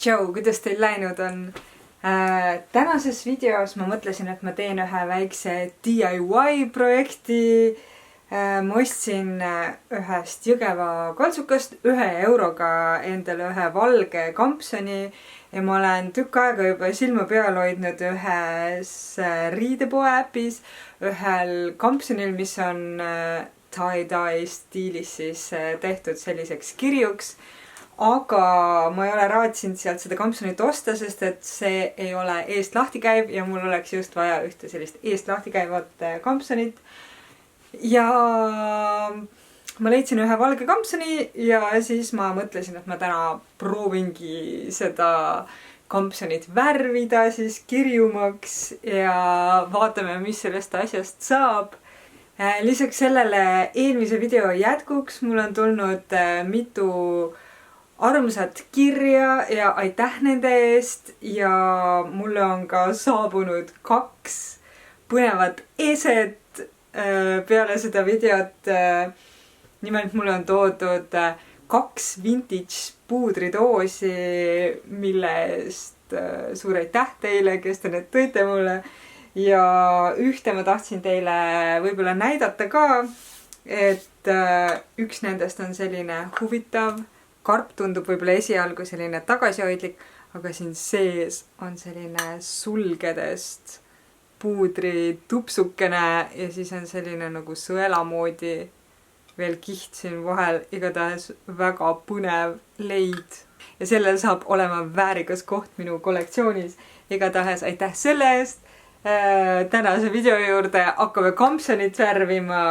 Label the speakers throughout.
Speaker 1: Tšau, kuidas teil läinud on? Tänases videos ma mõtlesin, et ma teen ühe väikse DIY projekti. Ma ostsin ühest Jõgeva kaltsukast 1 euroga endale ühe valge kampsoni ja ma olen tükk aega juba silma peal hoidnud ühes riidepoe äpis ühel kampsonil, mis on tie-dye stiilis siis tehtud selliseks kirjuks. Aga ma ei ole raatsinud sealt seda kampsunit osta, sest et see ei ole eest lahti käiv ja mul oleks just vaja ühte sellist eest lahti käivat kampsunit. Ja ma leidsin ühe valge kampsuni ja siis ma mõtlesin, et ma täna proovingi seda kampsunit värvida siis kirjumaks ja vaatame, mis sellest asjast saab. Lisaks sellele eelmise video jätkuks mul on tulnud mitu armsat kirja ja aitäh nende eest ja mulle on ka saabunud 2 põnevat eset peale seda videot. Nimelt mulle on toodud 2 vintage puudridoosi, mille eest suur aitäh teile, kes te need tõite mulle. Ja ühte ma tahtsin teile võib-olla näidata ka, et üks nendest on selline huvitav. Karp tundub võib-olla esialgu selline tagasihoidlik, aga siin sees on selline sulgedest puudri tupsukene ja siis on selline nagu sõelamoodi veel kiht siin vahel, igatahes väga põnev leid. Ja sellel saab olema väärikas koht minu kollektsioonis. Igatahes aitäh selle eest. Tänase video juurde hakkame kampsunit värvima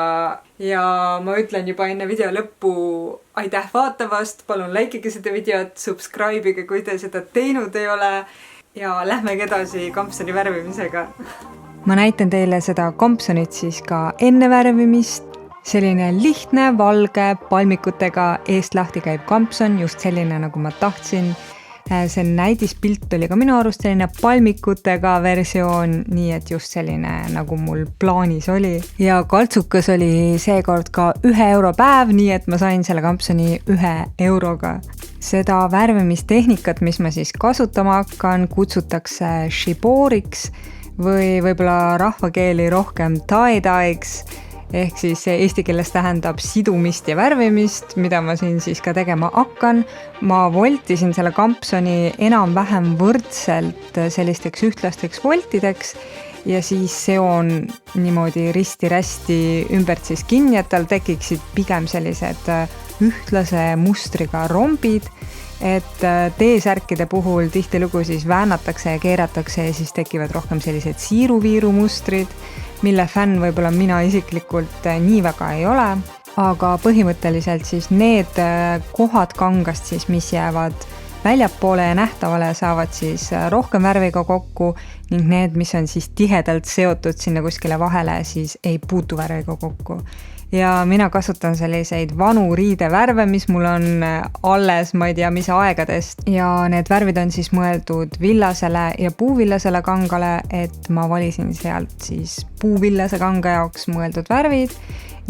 Speaker 1: ja ma ütlen juba enne video lõppu aitäh vaatamast, palun likeige seda videot, subscribe'ige, kui te seda teinud ei ole ja lähmegi edasi kampsuni värvimisega. Ma näitan teile seda kampsunit siis ka enne värvimist. Selline lihtne, valge, palmikutega eest lahti käib kampsun, just selline nagu ma tahtsin. See näidispilt oli ka minu arust selline palmikutega versioon, nii et just selline nagu mul plaanis oli. Ja kaltsukas oli seekord ka 1 euro päev, nii et ma sain selle kampsuni 1 euroga. Seda värvimistehnikat, mis ma siis kasutama hakkan, kutsutakse shiboriks või võib-olla rahvakeeli rohkem tie-dye'ks. Ehk siis eesti keeles tähendab sidumist ja värvimist, mida ma siin siis ka tegema hakkan. Ma voltisin selle kampsoni enam-vähem võrdselt sellisteks ühtlasteks voltideks ja siis seon niimoodi risti-rästi ümbert siis kinni, et tal tekiksid pigem sellised ühtlase mustriga rombid. Et T-särkide puhul tihtilugu siis väänatakse ja keeratakse ja siis tekivad rohkem sellised siiru-viiru mustrid, mille fänn võib-olla mina isiklikult nii väga ei ole. Aga põhimõtteliselt siis need kohad kangast, siis, mis jäävad väljapoole ja nähtavale, saavad siis rohkem värviga kokku ning need, mis on siis tihedalt seotud sinna kuskile vahele, siis ei puutu värviga kokku. Ja mina kasutan selliseid vanu riidevärve, mis mul on alles, ma ei tea, mis aegadest. Ja need värvid on siis mõeldud villasele ja puuvillasele kangale, et ma valisin sealt siis puuvillase kanga jaoks mõeldud värvid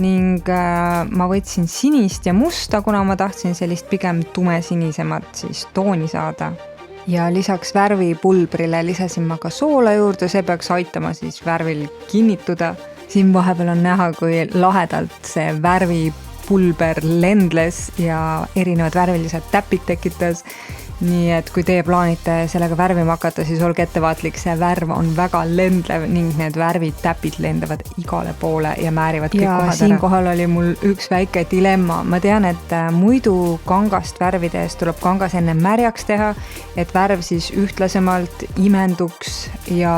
Speaker 1: ning ma võtsin sinist ja musta, kuna ma tahtsin sellist pigem tumesinisemat siis tooni saada. Ja lisaks värvipulbrile lisasin ma ka soola juurde, see peaks aitama siis värvil kinnituda. Siin vahepeal on näha, kui lahedalt see värvipulber lendles ja erinevad värvilised täpid tekitas. Nii et kui teie plaanite sellega värvima hakata, siis olge ettevaatlik, see värv on väga lendlev ning need värvid täpid lendavad igale poole ja määrivad kõik kohad ära. Siinkohal oli mul üks väike dilemma. Ma tean, et muidu kangast värvides tuleb kangas enne märjaks teha, et värv siis ühtlasemalt imenduks ja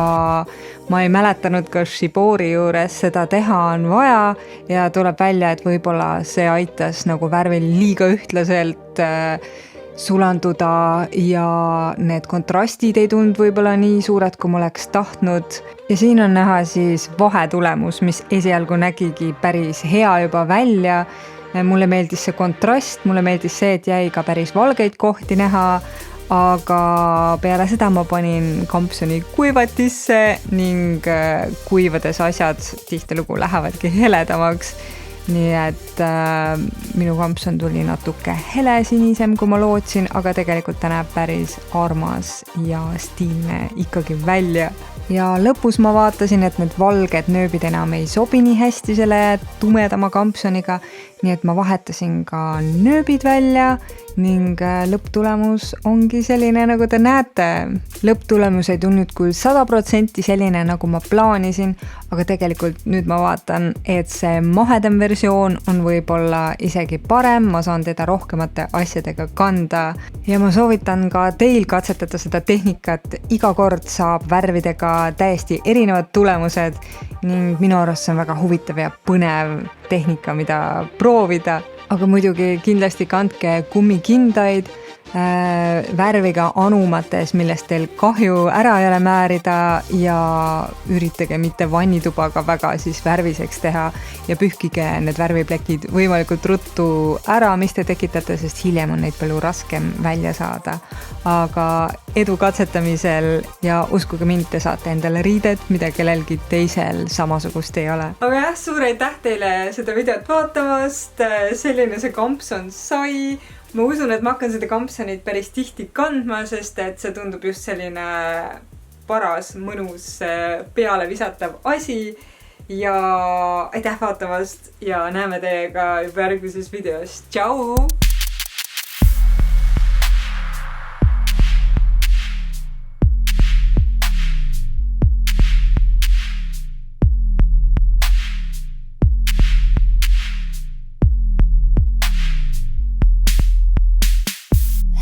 Speaker 1: ma ei mäletanud, kas shibori juures seda teha on vaja ja tuleb välja, et võib-olla see aitas nagu värvil liiga ühtlaselt sulanduda ja need kontrastid ei tund võib-olla nii suured, kui ma oleks tahtnud. Ja siin on näha siis vahetulemus, mis esialgu nägigi päris hea juba välja. Mulle meeldis see kontrast, mulle meeldis see, et jäi ka päris valgeid kohti näha, aga peale seda ma panin kampsuni kuivatisse ning kuivades asjad tihtilugu lähevadki heledamaks. nii et minu kampsun tuli natuke helesinisem, kui ma lootsin, aga tegelikult ta näeb päris armas ja stiilne ikkagi välja. Ja lõpus ma vaatasin, et need valged nööbid enam ei sobi nii hästi selle tumedama kampsuniga, nii et ma vahetasin ka nööbid välja ning lõpptulemus ongi selline, nagu te näete. Lõpptulemus ei tulnud küll 100% selline, nagu ma plaanisin, aga tegelikult nüüd ma vaatan, et see mahedam versioon on võib-olla isegi parem, ma saan teda rohkemate asjadega kanda ja ma soovitan ka teil katsetada seda tehnikat. Iga kord saab värvidega täiesti erinevad tulemused ning minu arust see on väga huvitav ja põnev tehnika, mida proovida. Aga muidugi kindlasti kandke kummikindaid värviga anumates, millest teil kahju ära ei ole määrida ja üritage mitte vannitubaga väga siis värviseks teha ja pühkige need värviplekid võimalikult ruttu ära, mis te tekitate, sest hiljem on neid palju raskem välja saada. Aga edu katsetamisel ja uskuge mind, te saate endale riidet, mida kellelgi teisel samasugust ei ole. Aga jah, suur aitäh teile seda videot vaatamast, selline see kampsun sai. Ma usun, et ma hakkan seda kampsunit päris tihti kandma, sest et see tundub just selline paras, mõnus peale visatav asi. Ja aitäh vaatamast ja näeme teiega juba järgmises videos. Tšau!